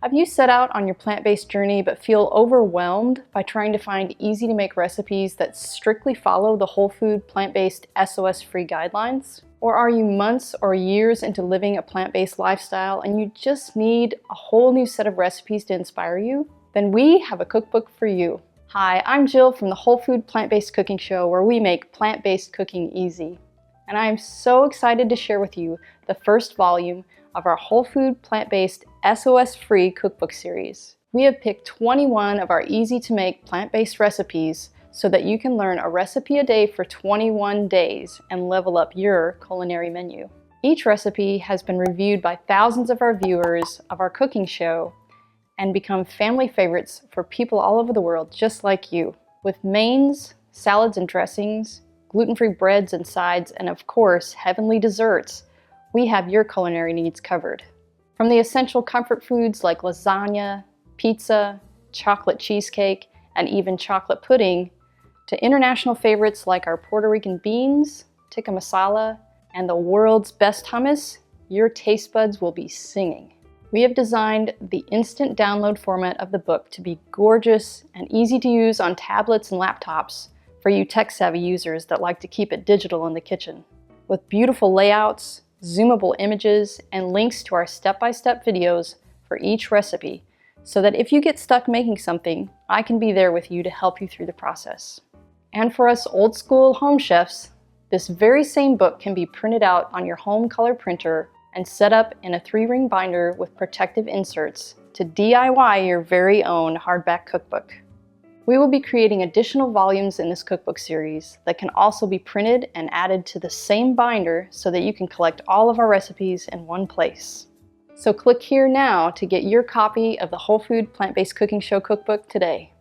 Have you set out on your plant-based journey but feel overwhelmed by trying to find easy-to-make recipes that strictly follow the whole food plant-based SOS-free guidelines? Or are you months or years into living a plant-based lifestyle and you just need a whole new set of recipes to inspire you? Then we have a cookbook for you. Hi, I'm Jill from the Whole Food Plant-Based Cooking Show, where we make plant-based cooking easy. And I am so excited to share with you the first volume of our Whole Food Plant-Based SOS-Free Cookbook series. We have picked 21 of our easy-to-make plant-based recipes so that you can learn a recipe a day for 21 days and level up your culinary menu. Each recipe has been reviewed by thousands of our viewers of our cooking show and become family favorites for people all over the world just like you. With mains, salads and dressings, gluten-free breads and sides, and of course, heavenly desserts, we have your culinary needs covered. From the essential comfort foods like lasagna, pizza, chocolate cheesecake, and even chocolate pudding, to international favorites like our Puerto Rican beans, tikka masala, and the world's best hummus, your taste buds will be singing. We have designed the instant download format of the book to be gorgeous and easy to use on tablets and laptops for you tech-savvy users that like to keep it digital in the kitchen. With beautiful layouts, zoomable images, and links to our step-by-step videos for each recipe, so that if you get stuck making something, I can be there with you to help you through the process. And for us old-school home chefs, this very same book can be printed out on your home color printer and set up in a 3-ring binder with protective inserts to DIY your very own hardback cookbook. We will be creating additional volumes in this cookbook series that can also be printed and added to the same binder so that you can collect all of our recipes in one place. So click here now to get your copy of the Whole Food Plant-Based Cooking Show cookbook today.